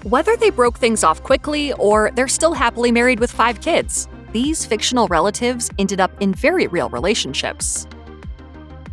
Whether they broke things off quickly or they're still happily married with 5 kids, these fictional relatives ended up in very real relationships.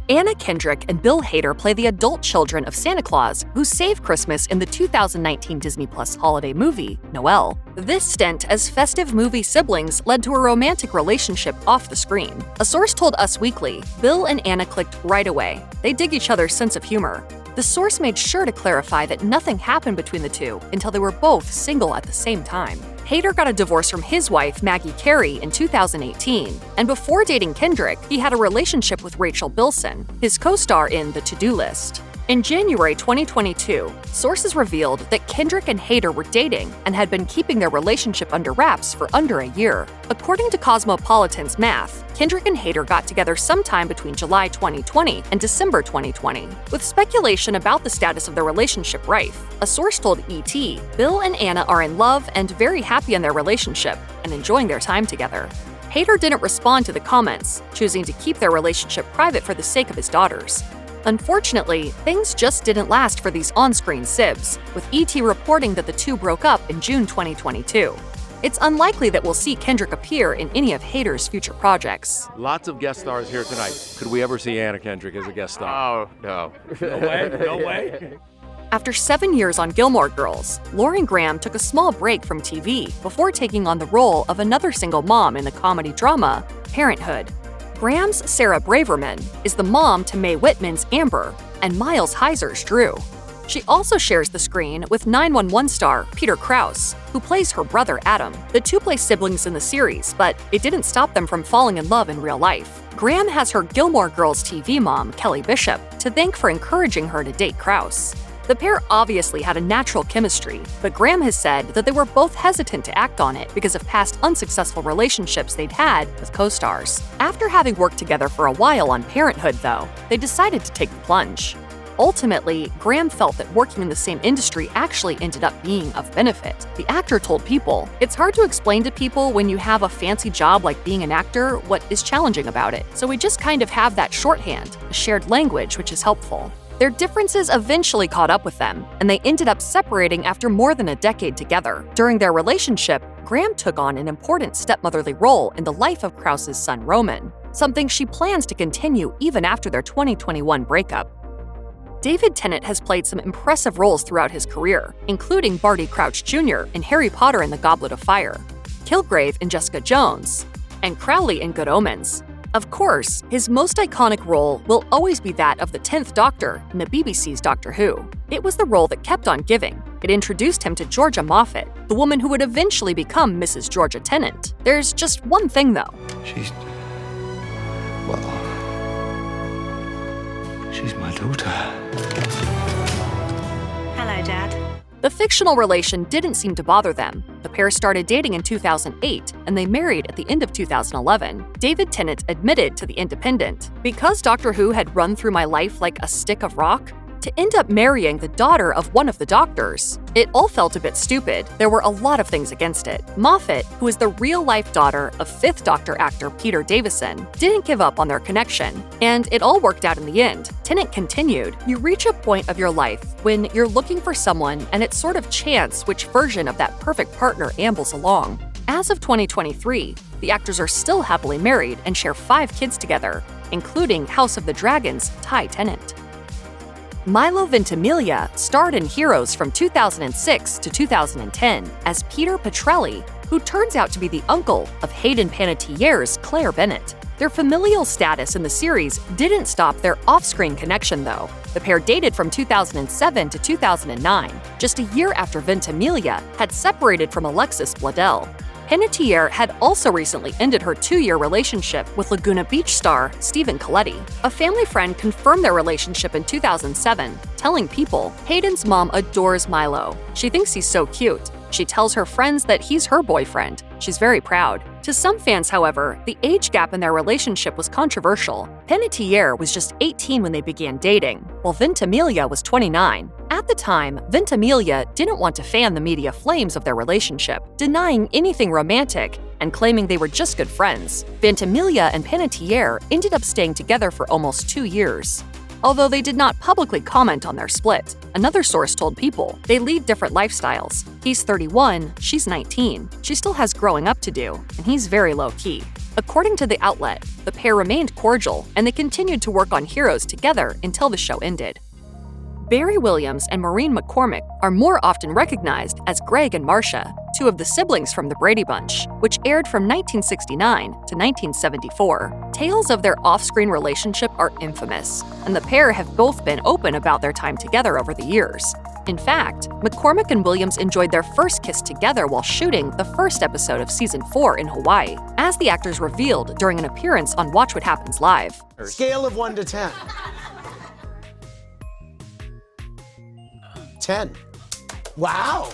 Anna Kendrick and Bill Hader play the adult children of Santa Claus who save Christmas in the 2019 Disney Plus holiday movie, Noel. This stint as festive movie siblings led to a romantic relationship off the screen. A source told Us Weekly, Bill and Anna clicked right away. They dig each other's sense of humor. The source made sure to clarify that nothing happened between the two until they were both single at the same time. Hader got a divorce from his wife, Maggie Carey, in 2018, and before dating Kendrick, he had a relationship with Rachel Bilson, his co-star in The To-Do List. In January 2022, sources revealed that Kendrick and Hader were dating and had been keeping their relationship under wraps for under a year. According to Cosmopolitan's math, Kendrick and Hader got together sometime between July 2020 and December 2020. With speculation about the status of their relationship rife, a source told ET, Bill and Anna are in love and very happy in their relationship and enjoying their time together. Hader didn't respond to the comments, choosing to keep their relationship private for the sake of his daughters. Unfortunately, things just didn't last for these on-screen sibs, with ET reporting that the two broke up in June 2022. It's unlikely that we'll see Kendrick appear in any of Hader's future projects. Lots of guest stars here tonight. Could we ever see Anna Kendrick as a guest star? Oh, no. No way, no way. After 7 years on Gilmore Girls, Lauren Graham took a small break from TV before taking on the role of another single mom in the comedy drama Parenthood. Graham's Sarah Braverman is the mom to Mae Whitman's Amber and Miles Heiser's Drew. She also shares the screen with 911 star Peter Krause, who plays her brother Adam. The two play siblings in the series, but it didn't stop them from falling in love in real life. Graham has her Gilmore Girls TV mom, Kelly Bishop, to thank for encouraging her to date Krause. The pair obviously had a natural chemistry, but Graham has said that they were both hesitant to act on it because of past unsuccessful relationships they'd had with co-stars. After having worked together for a while on Parenthood, though, they decided to take the plunge. Ultimately, Graham felt that working in the same industry actually ended up being of benefit. The actor told People, "It's hard to explain to people when you have a fancy job like being an actor what is challenging about it. So we just kind of have that shorthand, a shared language, which is helpful." Their differences eventually caught up with them, and they ended up separating after more than a decade together. During their relationship, Graham took on an important stepmotherly role in the life of Krause's son Roman, something she plans to continue even after their 2021 breakup. David Tennant has played some impressive roles throughout his career, including Barty Crouch Jr. in Harry Potter and the Goblet of Fire, Kilgrave in Jessica Jones, and Crowley in Good Omens. Of course, his most iconic role will always be that of the 10th Doctor in the BBC's Doctor Who. It was the role that kept on giving. It introduced him to Georgia Moffett, the woman who would eventually become Mrs. Georgia Tennant. There's just one thing, though. She's my daughter. Hello, Dad. The fictional relation didn't seem to bother them. The pair started dating in 2008, and they married at the end of 2011. David Tennant admitted to The Independent, "Because Doctor Who had run through my life like a stick of rock, to end up marrying the daughter of one of the doctors, it all felt a bit stupid. There were a lot of things against it." Moffett, who is the real-life daughter of 5th Doctor actor Peter Davison, didn't give up on their connection, and it all worked out in the end. Tennant continued, "You reach a point of your life when you're looking for someone and it's sort of chance which version of that perfect partner ambles along." As of 2023, the actors are still happily married and share 5 kids together, including House of the Dragon's Ty Tennant. Milo Ventimiglia starred in Heroes from 2006 to 2010 as Peter Petrelli, who turns out to be the uncle of Hayden Panettiere's Claire Bennett. Their familial status in the series didn't stop their off-screen connection, though. The pair dated from 2007 to 2009, just a year after Ventimiglia had separated from Alexis Bledel. Panettiere had also recently ended her 2-year relationship with Laguna Beach star Stephen Colletti. A family friend confirmed their relationship in 2007, telling People, "Hayden's mom adores Milo. She thinks he's so cute. She tells her friends that he's her boyfriend. She's very proud." To some fans, however, the age gap in their relationship was controversial. Panettiere was just 18 when they began dating, while Ventimiglia was 29. At the time, Ventimiglia didn't want to fan the media flames of their relationship, denying anything romantic and claiming they were just good friends. Ventimiglia and Panettiere ended up staying together for almost 2 years, although they did not publicly comment on their split. Another source told People they lead different lifestyles. He's 31, she's 19. She still has growing up to do, and he's very low-key. According to the outlet, the pair remained cordial, and they continued to work on Heroes together until the show ended. Barry Williams and Maureen McCormick are more often recognized as Greg and Marcia, two of the siblings from The Brady Bunch, which aired from 1969 to 1974. Tales of their off-screen relationship are infamous, and the pair have both been open about their time together over the years. In fact, McCormick and Williams enjoyed their first kiss together while shooting the first episode of Season 4 in Hawaii, as the actors revealed during an appearance on Watch What Happens Live. Scale of 1 to 10. 10. Wow.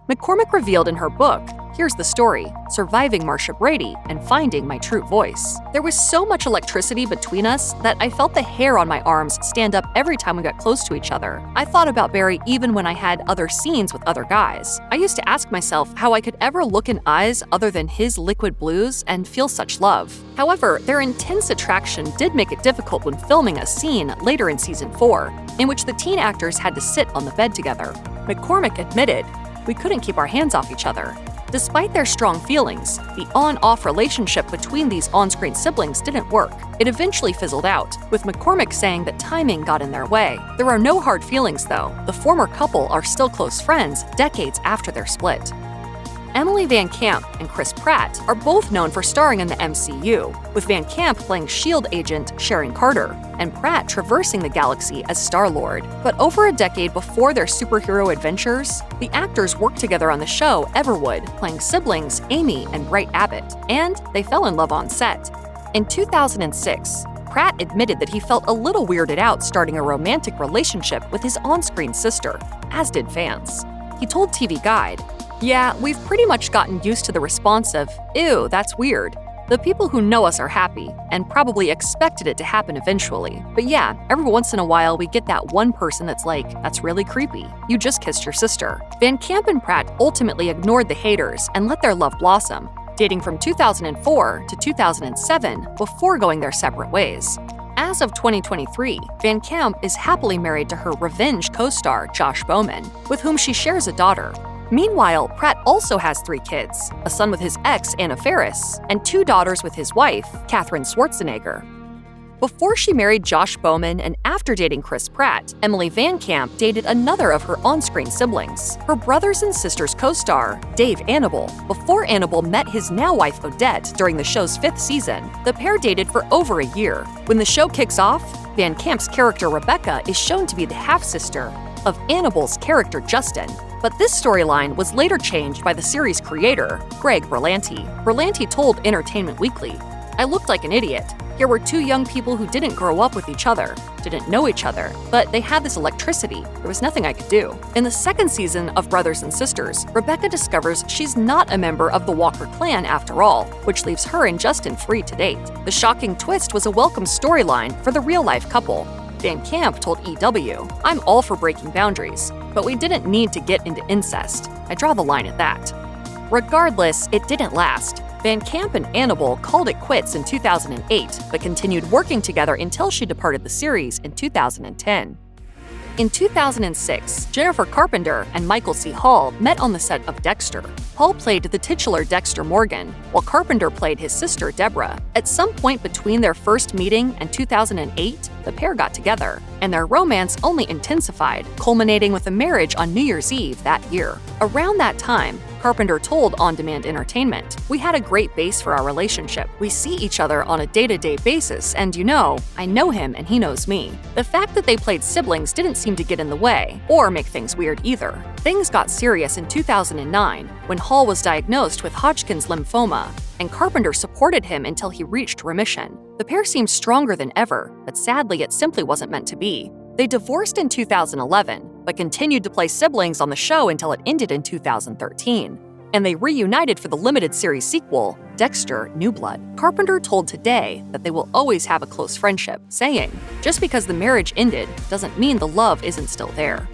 McCormick revealed in her book, Here's the Story, Surviving Marcia Brady and Finding My True Voice. There was so much electricity between us that I felt the hair on my arms stand up every time we got close to each other. I thought about Barry even when I had other scenes with other guys. I used to ask myself how I could ever look in eyes other than his liquid blues and feel such love. However, their intense attraction did make it difficult when filming a scene later in Season 4, in which the teen actors had to sit on the bed together. McCormick admitted, "We couldn't keep our hands off each other." Despite their strong feelings, the on-off relationship between these on-screen siblings didn't work. It eventually fizzled out, with McCormick saying that timing got in their way. There are no hard feelings, though. The former couple are still close friends decades after their split. Emily VanCamp and Chris Pratt are both known for starring in the MCU, with VanCamp playing S.H.I.E.L.D. agent Sharon Carter, and Pratt traversing the galaxy as Star-Lord. But over a decade before their superhero adventures, the actors worked together on the show Everwood, playing siblings Amy and Bright Abbott, and they fell in love on set. In 2006, Pratt admitted that he felt a little weirded out starting a romantic relationship with his on-screen sister, as did fans. He told TV Guide, "Yeah, we've pretty much gotten used to the response of, 'Ew, that's weird.' The people who know us are happy, and probably expected it to happen eventually. But yeah, every once in a while we get that one person that's like, 'That's really creepy. You just kissed your sister.'" VanCamp and Pratt ultimately ignored the haters and let their love blossom, dating from 2004 to 2007 before going their separate ways. As of 2023, VanCamp is happily married to her Revenge co-star Josh Bowman, with whom she shares a daughter. Meanwhile, Pratt also has 3 kids, a son with his ex, Anna Faris, and 2 daughters with his wife, Katherine Schwarzenegger. Before she married Josh Bowman and after dating Chris Pratt, Emily VanCamp dated another of her on-screen siblings, her brothers and sisters co-star, Dave Annable. Before Annable met his now-wife Odette during the show's 5th season, the pair dated for over a year. When the show kicks off, VanCamp's character Rebecca is shown to be the half-sister of Annable's character Justin. But this storyline was later changed by the series creator, Greg Berlanti. Berlanti told Entertainment Weekly, "I looked like an idiot. Here were 2 young people who didn't grow up with each other, didn't know each other, but they had this electricity. There was nothing I could do." In the 2nd season of Brothers and Sisters, Rebecca discovers she's not a member of the Walker clan after all, which leaves her and Justin free to date. The shocking twist was a welcome storyline for the real-life couple. VanCamp told EW, "I'm all for breaking boundaries, but we didn't need to get into incest. I draw the line at that." Regardless, it didn't last. VanCamp and Annable called it quits in 2008, but continued working together until she departed the series in 2010. In 2006, Jennifer Carpenter and Michael C. Hall met on the set of Dexter. Hall played the titular Dexter Morgan, while Carpenter played his sister Deborah. At some point between their first meeting and 2008, the pair got together, and their romance only intensified, culminating with a marriage on New Year's Eve that year. Around that time, Carpenter told On Demand Entertainment, "We had a great base for our relationship. We see each other on a day-to-day basis, and I know him and he knows me." The fact that they played siblings didn't seem to get in the way, or make things weird either. Things got serious in 2009, when Hall was diagnosed with Hodgkin's lymphoma, and Carpenter supported him until he reached remission. The pair seemed stronger than ever, but sadly it simply wasn't meant to be. They divorced in 2011, but continued to play siblings on the show until it ended in 2013. And they reunited for the limited series sequel, Dexter: New Blood. Carpenter told Today that they will always have a close friendship, saying, "Just because the marriage ended doesn't mean the love isn't still there."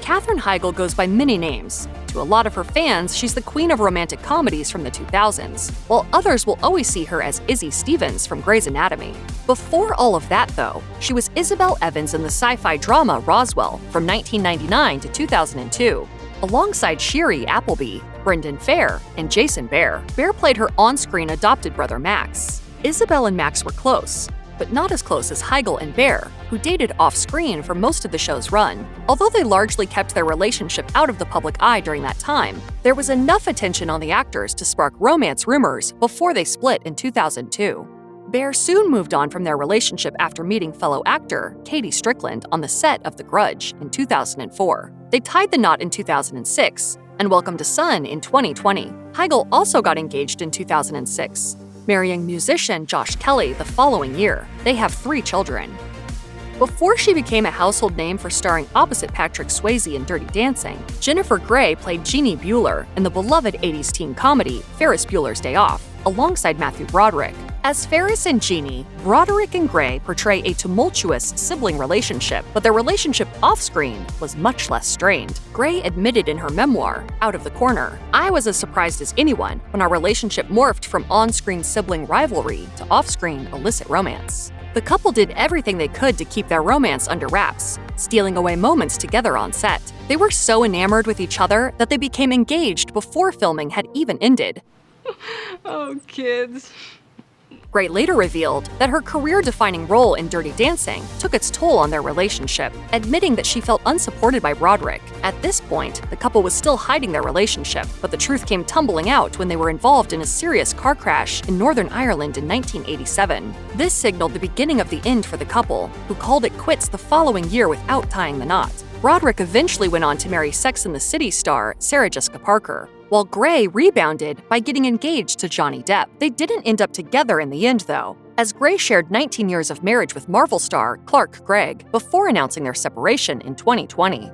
Katherine Heigl goes by many names, To a lot of her fans, she's the queen of romantic comedies from the 2000s, while others will always see her as Izzy Stevens from Grey's Anatomy. Before all of that, though, she was Isabel Evans in the sci-fi drama Roswell from 1999 to 2002. Alongside Shiri Appleby, Brendan Fair, and Jason Behr, Behr played her on-screen adopted brother Max. Isabel and Max were close, but not as close as Heigl and Behr, who dated off-screen for most of the show's run. Although they largely kept their relationship out of the public eye during that time, there was enough attention on the actors to spark romance rumors before they split in 2002. Behr soon moved on from their relationship after meeting fellow actor Katie Strickland on the set of The Grudge in 2004. They tied the knot in 2006 and welcomed a son in 2020. Heigl also got engaged in 2006, marrying musician Josh Kelly the following year. They have 3 children. Before she became a household name for starring opposite Patrick Swayze in Dirty Dancing, Jennifer Grey played Jeannie Bueller in the beloved 80s teen comedy Ferris Bueller's Day Off, alongside Matthew Broderick. As Ferris and Jeannie, Broderick and Grey portray a tumultuous sibling relationship, but their relationship off-screen was much less strained. Grey admitted in her memoir, Out of the Corner, "I was as surprised as anyone when our relationship morphed from on-screen sibling rivalry to off-screen illicit romance." The couple did everything they could to keep their romance under wraps, stealing away moments together on set. They were so enamored with each other that they became engaged before filming had even ended. Oh, kids. Grey later revealed that her career-defining role in Dirty Dancing took its toll on their relationship, admitting that she felt unsupported by Broderick. At this point, the couple was still hiding their relationship, but the truth came tumbling out when they were involved in a serious car crash in Northern Ireland in 1987. This signaled the beginning of the end for the couple, who called it quits the following year without tying the knot. Broderick eventually went on to marry Sex and the City star Sarah Jessica Parker, while Grey rebounded by getting engaged to Johnny Depp. They didn't end up together in the end, though, as Grey shared 19 years of marriage with Marvel star Clark Gregg before announcing their separation in 2020.